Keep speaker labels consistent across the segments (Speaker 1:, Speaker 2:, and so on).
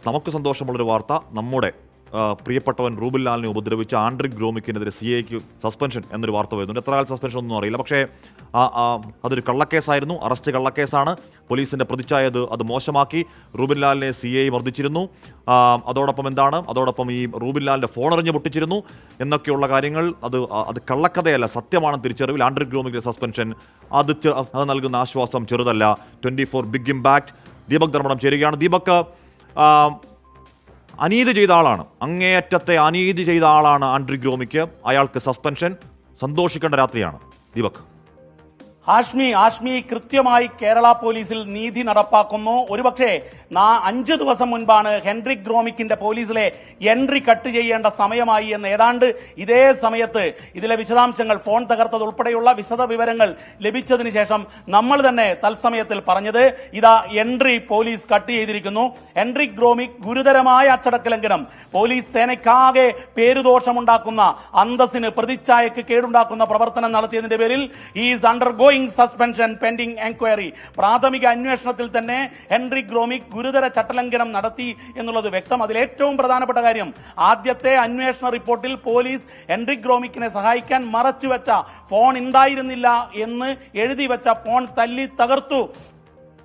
Speaker 1: നമുക്ക് സന്തോഷമുള്ളൊരു വാർത്ത. നമ്മുടെ പ്രിയപ്പെട്ടവൻ റൂബിൻ ലാലിനെ ഉപദ്രവിച്ച ആൻഡ്രിക് ഗ്രോമിക്കിനെതിരെ CIക്ക് സസ്പെൻഷൻ എന്നൊരു വാർത്ത വരുന്നുണ്ട്. എത്ര കാലം സസ്പെൻഷൻ ഒന്നും അറിയില്ല. പക്ഷേ അതൊരു കള്ളക്കേസായിരുന്നു, അറസ്റ്റ് കള്ളക്കേസാണ്. പോലീസിന്റെ പ്രതിച്ഛായ അത് മോശമാക്കി. Rubin ലാലിനെ CI മർദ്ദിച്ചിരുന്നു. അതോടൊപ്പം ഈ റൂബിൻ ലാലിന്റെ ഫോൺ എറിഞ്ഞ് പൊട്ടിച്ചിരുന്നു എന്നൊക്കെയുള്ള കാര്യങ്ങൾ. അത് കള്ളക്കഥയല്ല, സത്യമാണെന്ന് തിരിച്ചറിവിൽ ആൻഡ്രിക് ഗ്രോമിക്കിന്റെ സസ്പെൻഷൻ അത് നൽകുന്ന ആശ്വാസം ചെറുതല്ല. 24 ബിഗ് ഇമ്പാക്ട്. ദീപക് ധർമ്മടം ചേരുകയാണ്. ദീപക്, അനീതി ചെയ്ത ആളാണ്, അങ്ങേയറ്റത്തെ അനീതി ചെയ്ത ആളാണ് ആൻഡ്രിക് ഗ്രോമിക്ക്. അയാൾക്ക് സസ്പെൻഷൻ. സന്തോഷിക്കേണ്ട രാത്രിയാണ് ദീപക്.
Speaker 2: ആഷ്മി കൃത്യമായി കേരള പോലീസിൽ നീതി നടപ്പാക്കുന്നു. ഒരുപക്ഷെ 5 ദിവസം മുൻപാണ് ഹെൻറിക് ഗ്രോമിക്കിന്റെ പോലീസിലെ എൻട്രി കട്ട് ചെയ്യേണ്ട സമയമായി എന്ന് ഏതാണ്ട് ഇതേ സമയത്ത് ഇതിലെ വിശദാംശങ്ങൾ, ഫോൺ തകർത്തത് ഉൾപ്പെടെയുള്ള വിശദ വിവരങ്ങൾ ലഭിച്ചതിന് ശേഷം നമ്മൾ തന്നെ തത്സമയത്തിൽ പറഞ്ഞത് ഇതാ എൻട്രി പോലീസ് കട്ട് ചെയ്തിരിക്കുന്നു. ഹെൻറിക് ഗ്രോമിക് ഗുരുതരമായ അച്ചടക്ക ലംഘനം, പോലീസ് സേനയ്ക്കാകെ പേരുദോഷമുണ്ടാക്കുന്ന, അന്തസ്സിന് പ്രതിച്ഛായക്ക് കേടുണ്ടാക്കുന്ന പ്രവർത്തനം നടത്തിയതിന്റെ പേരിൽ is undergoing suspension pending enquiry. പ്രാഥമിക അന്വേഷണത്തിൽ തന്നെ ഹെൻറിക് ഗ്രോമിക് ഗുരുതര ചട്ടലംഘനം നടത്തി എന്നുള്ളത് വ്യക്തം. അതിലേറ്റവും പ്രധാനപ്പെട്ട കാര്യം, ആദ്യത്തെ അന്വേഷണ റിപ്പോർട്ടിൽ പോലീസ് ഹെൻറിക് ഗ്രോമിക്കിനെ സഹായിക്കാൻ മറച്ചുവെച്ച ഫോൺ ഉണ്ടായിരുന്നില്ല എന്ന് എഴുതി വെച്ച ഫോൺ തല്ലി തകർത്തു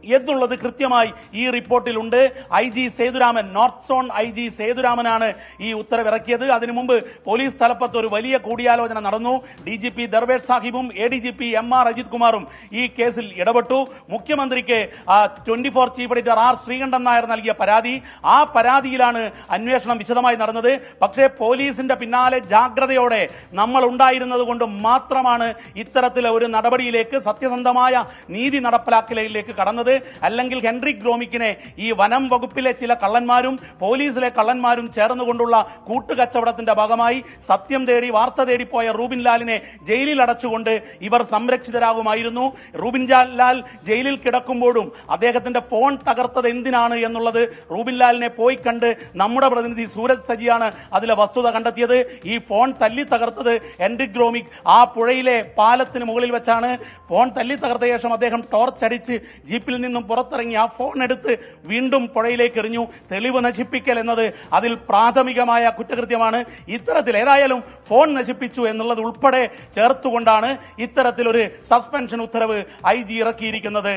Speaker 2: എന്നുള്ളത് കൃത്യമായി ഈ റിപ്പോർട്ടിലുണ്ട്. IG Sethuraman, north zone IG സേതുരാമനാണ് ഈ ഉത്തരവിറക്കിയത്. അതിനു മുമ്പ് പോലീസ് തലപ്പത്ത് ഒരു വലിയ കൂടിയാലോചന നടന്നു. DGP Darvesh സാഹിബും ADGP MR Ajith കുമാറും ഈ കേസിൽ ഇടപെട്ടു. മുഖ്യമന്ത്രിക്ക് 24 chief editor R Sreekandan Nair നൽകിയ പരാതി, ആ പരാതിയിലാണ് അന്വേഷണം വിശദമായി നടന്നത്. പക്ഷേ പോലീസിന്റെ പിന്നാലെ ജാഗ്രതയോടെ നമ്മൾ ഉണ്ടായിരുന്നത് കൊണ്ട് മാത്രമാണ് ഇത്തരത്തിലെ ഒരു നടപടിയിലേക്ക്, സത്യസന്ധമായ നീതി നടപ്പിലാക്കലിലേക്ക് കടന്നത്. അല്ലെങ്കിൽ ഹെൻറിക് ഗ്രോമിക്കിനെ ഈ വനം വകുപ്പിലെ ചില കള്ളന്മാരും പോലീസിലെ കള്ളന്മാരും ചേർന്നുകൊണ്ടുള്ള കൂട്ടുകച്ചവടത്തിന്റെ ഭാഗമായി സത്യം തേടി വാർത്ത തേടിപ്പോയ റൂബിൻ ലാലിനെ ജയിലിൽ അടച്ചുകൊണ്ട് ഇവർ സംരക്ഷിതരാകുമായിരുന്നു. റൂബിൻ ലാൽ ജയിലിൽ കിടക്കുമ്പോഴും അദ്ദേഹത്തിന്റെ ഫോൺ തകർത്തത് എന്തിനാണ് എന്നുള്ളത് റൂബിൻ ലാലിനെ പോയി കണ്ട് നമ്മുടെ പ്രതിനിധി സൂരജ് സജിയാണ് അതിലെ വസ്തുത കണ്ടെത്തിയത്. ഈ ഫോൺ തല്ലി തകർത്തത് ഹെൻറിക് ഗ്രോമിക് ആ പുഴയിലെ പാലത്തിന് മുകളിൽ വെച്ചാണ്. ഫോൺ തല്ലി തകർത്ത ശേഷം അദ്ദേഹം ടോർച്ച് അടിച്ച് ജീപ്പിൽ നിന്നും പുറത്തിറങ്ങി ആ ഫോൺ എടുത്ത് വീണ്ടും പുഴയിലേക്ക് എറിഞ്ഞു. തെളിവ് നശിപ്പിക്കൽ എന്നത് അതിൽ പ്രാഥമികമായ കുറ്റകൃത്യമാണ്. ഇത്തരത്തിൽ ഏതായാലും ഫോൺ നശിപ്പിച്ചു എന്നുള്ളത് ഉൾപ്പെടെ ചേർത്തുകൊണ്ടാണ് ഇത്തരത്തിലൊരു സസ്പെൻഷൻ ഉത്തരവ് IG ഇറക്കിയിരിക്കുന്നത്.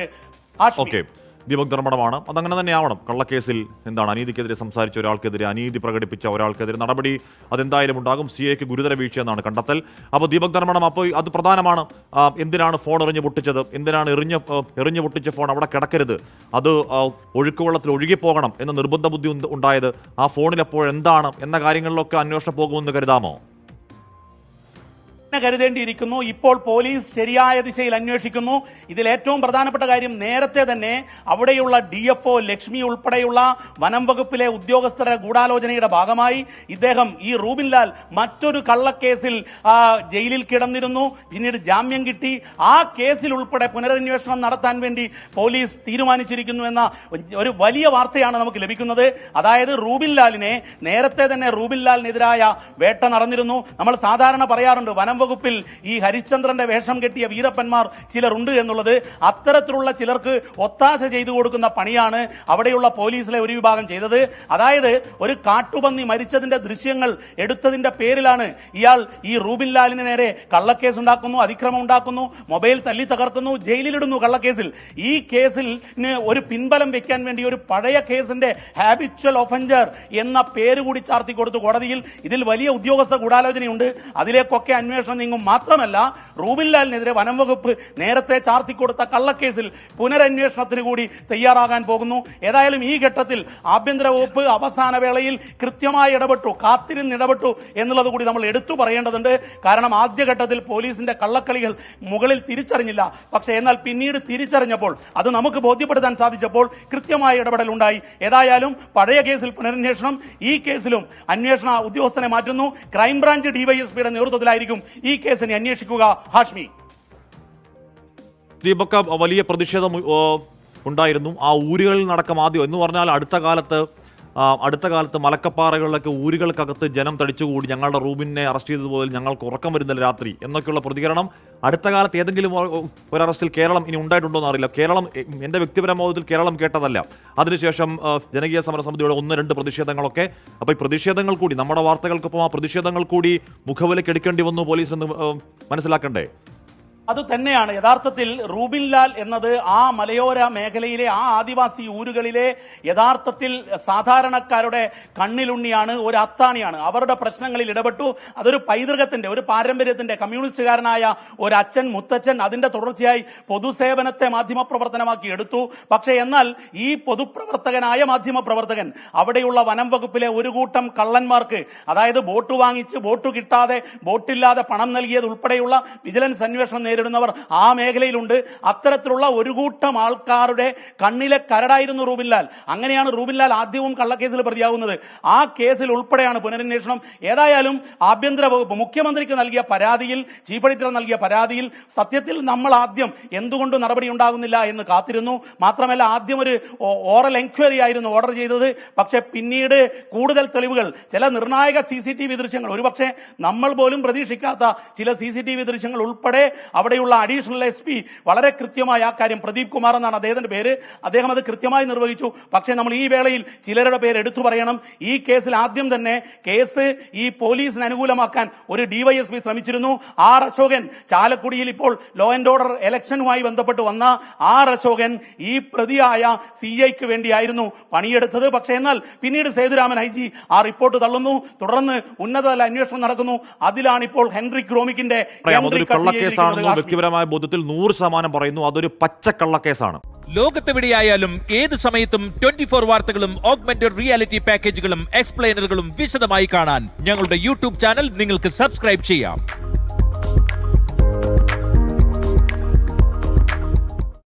Speaker 1: ദീപക് ധർമ്മടമാണ്. അതങ്ങനെ തന്നെ ആവണം. കള്ളക്കേസിൽ അനീതിക്കെതിരെ സംസാരിച്ച ഒരാൾക്കെതിരെ, അനീതി പ്രകടിപ്പിച്ച ഒരാൾക്കെതിരെ നടപടി അതെന്തായാലും ഉണ്ടാകും. CIക്ക് ഗുരുതര വീഴ്ചയെന്നാണ് കണ്ടെത്തൽ. അപ്പോൾ ദീപക് ധർമ്മടം, അപ്പോൾ അത് പ്രധാനമാണ്. എന്തിനാണ് ഫോൺ എറിഞ്ഞു പൊട്ടിച്ചത്? എന്തിനാണ് എറിഞ്ഞു പൊട്ടിച്ച ഫോൺ അവിടെ കിടക്കരുത്, അത് ഒഴുക്കുവെള്ളത്തിൽ ഒഴുകിപ്പോകണം എന്ന നിർബന്ധ ബുദ്ധി ഉണ്ടായത്? ആ ഫോണിൽ അപ്പോൾ എന്താണ് എന്ന കാര്യങ്ങളിലൊക്കെ അന്വേഷണം പോകുമെന്ന് കരുതാമോ?
Speaker 2: കരുതേണ്ടിയിരിക്കുന്നു. ഇപ്പോൾ പോലീസ് ശരിയായ ദിശയിൽ അന്വേഷിക്കുന്നു. ഇതിൽ ഏറ്റവും പ്രധാനപ്പെട്ട കാര്യം, നേരത്തെ തന്നെ അവിടെയുള്ള DFO ലക്ഷ്മി ഉൾപ്പെടെയുള്ള വനം വകുപ്പിലെ ഉദ്യോഗസ്ഥരുടെ ഗൂഢാലോചനയുടെ ഭാഗമായി ഇദ്ദേഹം, ഈ റൂബിൻ ലാൽ, മറ്റൊരു കള്ളക്കേസിൽ ജയിലിൽ കിടന്നിരുന്നു. പിന്നീട് ജാമ്യം കിട്ടി. ആ കേസിൽ ഉൾപ്പെടെ പുനരന്വേഷണം നടത്താൻ വേണ്ടി പോലീസ് തീരുമാനിച്ചിരിക്കുന്നു എന്ന ഒരു വലിയ വാർത്തയാണ് നമുക്ക് ലഭിക്കുന്നത്. അതായത് റൂബിൻ ലാലിനെ നേരത്തെ തന്നെ റൂബിൻ ലാലിനെതിരായ വേട്ട നടന്നിരുന്നു. നമ്മൾ സാധാരണ പറയാറുണ്ട് വനം വകുപ്പിൽ ഈ ഹരിശ്ചന്ദ്രന്റെ വേഷം കെട്ടിയ വീരപ്പന്മാർ ചിലരുണ്ട് എന്നുള്ളത്. അത്തരത്തിലുള്ള ചിലർക്ക് ഒത്താശ ചെയ്തു കൊടുക്കുന്ന പണിയാണ് അവിടെയുള്ള പോലീസിലെ ഒരു വിഭാഗം ചെയ്തത്. അതായത് ഒരു കാട്ടുപന്നി മരിച്ചതിന്റെ ദൃശ്യങ്ങൾ എടുത്തതിന്റെ പേരിലാണ് ഇയാൾ ഈ റൂബിൻ ലാലിന് നേരെ കള്ളക്കേസ് ഉണ്ടാക്കുന്നു, അതിക്രമം ഉണ്ടാക്കുന്നു, മൊബൈൽ തല്ലി തകർക്കുന്നു, ജയിലിലിടുന്നു കള്ളക്കേസിൽ. ഈ കേസിൽ ഒരു പിൻബലം വെക്കാൻ വേണ്ടി ഒരു പഴയ കേസിന്റെ ഹാബിച്വൽ ഒഫൻഡർ എന്ന പേര് കൂടി ചാർത്തി കൊടുത്തു കോടതിയിൽ. ഇതിൽ വലിയ ഉദ്യോഗസ്ഥ ഗൂഢാലോചനയുണ്ട്. അതിലേക്കൊക്കെ അന്വേഷണം നീങ്ങും. മാത്രമല്ല, റൂബിൻ ലാലിനെതിരെ വനം വകുപ്പ് നേരത്തെ ചാർത്തിക്കൊടുത്ത കള്ളക്കേസിൽ പുനരന്വേഷണത്തിന് കൂടി തയ്യാറാകാൻ പോകുന്നു. ഏതായാലും ഈ ഘട്ടത്തിൽ ആഭ്യന്തര വകുപ്പ് അവസാന വേളയിൽ കൃത്യമായി ഇടപെട്ടു, കാത്തിരുന്ന് ഇടപെട്ടു എന്നുള്ളത് കൂടി നമ്മൾ എടുത്തു പറയേണ്ടതുണ്ട്. കാരണം ആദ്യഘട്ടത്തിൽ പോലീസിന്റെ കള്ളക്കളികൾ മുകളിൽ തിരിച്ചറിഞ്ഞില്ല. പക്ഷേ എന്നാൽ പിന്നീട് തിരിച്ചറിഞ്ഞപ്പോൾ, അത് നമുക്ക് ബോധ്യപ്പെടുത്താൻ സാധിച്ചപ്പോൾ കൃത്യമായ ഇടപെടൽ ഉണ്ടായി. ഏതായാലും പഴയ കേസിൽ പുനരന്വേഷണം, ഈ കേസിലും അന്വേഷണ ഉദ്യോഗസ്ഥനെ മാറ്റുന്നു. ക്രൈംബ്രാഞ്ച് DYSPയുടെ നേതൃത്വത്തിലായിരിക്കും ഈ കേസിനെ അന്വേഷിക്കുക. ഹാഷ്മി,
Speaker 1: ദീപക്, വലിയ പ്രതിഷേധം ഉണ്ടായിരുന്നു ആ ഊരുകളിൽ നടക്കം. ആദ്യം എന്ന് പറഞ്ഞാൽ അടുത്ത കാലത്ത് അടുത്ത കാലത്ത് മലക്കപ്പാറകളിലൊക്കെ ഊരുകൾക്കകത്ത് ജനം തടിച്ചുകൂടി ഞങ്ങളുടെ റൂബിനെ അറസ്റ്റ് ചെയ്തതുപോലെ ഞങ്ങൾക്ക് ഉറക്കം വരുന്നില്ല രാത്രി എന്നൊക്കെയുള്ള പ്രതികരണം അടുത്ത കാലത്ത് ഏതെങ്കിലും ഒരു അറസ്റ്റിൽ കേരളം ഇനി ഉണ്ടായിട്ടുണ്ടോ എന്ന് അറിയില്ല. കേരളം എൻ്റെ വ്യക്തിപരമായ കേരളം കേട്ടതല്ല. അതിനുശേഷം ജനകീയ സമരസമിതിയുടെ 1-2 പ്രതിഷേധങ്ങളൊക്കെ. അപ്പോൾ ഈ പ്രതിഷേധങ്ങൾ കൂടി നമ്മുടെ വാർത്തകൾക്കൊപ്പം ആ പ്രതിഷേധങ്ങൾ കൂടി മുഖവിലക്കെടുക്കേണ്ടി വന്നു പോലീസ് എന്ന് മനസ്സിലാക്കണ്ടേ?
Speaker 2: അത് തന്നെയാണ് യഥാർത്ഥത്തിൽ റൂബിൻ ലാൽ എന്നത് ആ മലയോര മേഖലയിലെ ആ ആദിവാസി ഊരുകളിലെ യഥാർത്ഥത്തിൽ സാധാരണക്കാരുടെ കണ്ണിലുണ്ണിയാണ്, ഒരു അത്താണിയാണ്. അവരുടെ പ്രശ്നങ്ങളിൽ ഇടപെട്ടു. അതൊരു പൈതൃകത്തിന്റെ, ഒരു പാരമ്പര്യത്തിന്റെ, കമ്മ്യൂണിസ്റ്റുകാരനായ ഒരു അച്ഛൻ, മുത്തച്ഛൻ അതിന്റെ തുടർച്ചയായി പൊതുസേവനത്തെ മാധ്യമപ്രവർത്തനമാക്കി എടുത്തു. പക്ഷേ എന്നാൽ ഈ പൊതുപ്രവർത്തകനായ മാധ്യമപ്രവർത്തകൻ അവിടെയുള്ള വനം വകുപ്പിലെ ഒരു കൂട്ടം കള്ളന്മാർക്ക്, അതായത് ബോട്ട് വാങ്ങിച്ച് ബോട്ട് കിട്ടാതെ ബോട്ടില്ലാതെ പണം നൽകിയത് ഉൾപ്പെടെയുള്ള വിജിലൻസ് അന്വേഷണം നേരിടുന്നവർ ആ മേഖലയിലുണ്ട്. അത്തരത്തിലുള്ള ഒരു കൂട്ടം ആൾക്കാരുടെ കണ്ണിലെ കരടായിരുന്നു റൂബിൻ ലാൽ. അങ്ങനെയാണ് റൂബിൻ ലാൽ ആദ്യവും കള്ളക്കേസിൽ പ്രതിയാവുന്നത്. ആ കേസിൽ ഉൾപ്പെടെയാണ് പുനരന്വേഷണം. ഏതായാലും ആഭ്യന്തര വകുപ്പ് മുഖ്യമന്ത്രിക്ക് നൽകിയ പരാതിയിൽ, ചീഫ് എഡിറ്റർ നൽകിയ പരാതിയിൽ സത്യത്തിൽ നമ്മൾ ആദ്യം എന്തുകൊണ്ട് നടപടി ഉണ്ടാകുന്നില്ല എന്ന് കാത്തിരുന്നു. മാത്രമല്ല ആദ്യം ഒരു ഓറൽ എൻക്വയറി ആയിരുന്നു ഓർഡർ ചെയ്തത്. പക്ഷെ പിന്നീട് കൂടുതൽ തെളിവുകൾ, ചില നിർണായക CCTV ദൃശ്യങ്ങൾ, ഒരുപക്ഷെ നമ്മൾ പോലും പ്രതീക്ഷിക്കാത്ത ചില CCTV ദൃശ്യങ്ങൾ ഉൾപ്പെടെ അവിടെയുള്ള അഡീഷണൽ SP വളരെ കൃത്യമായി ആ കാര്യം, പ്രദീപ് കുമാർ എന്നാണ് അദ്ദേഹത്തിന്റെ പേര്, അദ്ദേഹം അത് കൃത്യമായി നിർവഹിച്ചു. പക്ഷേ നമ്മൾ ഈ വേളയിൽ ചിലരുടെ പേര് എടുത്തു പറയണം. ഈ കേസിൽ ആദ്യം തന്നെ കേസ് ഈ പോലീസിന് അനുകൂലമാക്കാൻ ഒരു DYSP ശ്രമിച്ചിരുന്നു. R അശോകൻ, ചാലക്കുടിയിൽ ഇപ്പോൾ ലോ ആൻഡ് ഓർഡർ ഇലക്ഷനുമായി ബന്ധപ്പെട്ട് വന്ന R അശോകൻ ഈ പ്രതിയായ CIക്ക് വേണ്ടിയായിരുന്നു പണിയെടുത്തത്. പക്ഷേ എന്നാൽ പിന്നീട് സേതുരാമൻ IG ആ റിപ്പോർട്ട് തള്ളുന്നു. തുടർന്ന് ഉന്നതതല അന്വേഷണം നടക്കുന്നു. അതിലാണ് ഇപ്പോൾ ഹെൻറിക് ഗ്രോമിക്കിന്റെ
Speaker 1: വ്യക്തിപരമായ ബോധ്യത്തിൽ 100% പറയുന്നു അതൊരു പച്ചക്കള്ളക്കേസാണ്.
Speaker 3: ലോകത്തെവിടെയായാലും ഏത് സമയത്തും 24 വാർത്തകളും ഓഗ്മെന്റഡ് റിയാലിറ്റി പാക്കേജുകളും എക്സ്പ്ലെയിനറുകളും വിശദമായി കാണാൻ ഞങ്ങളുടെ YouTube ചാനൽ നിങ്ങൾക്ക് സബ്സ്ക്രൈബ് ചെയ്യാം.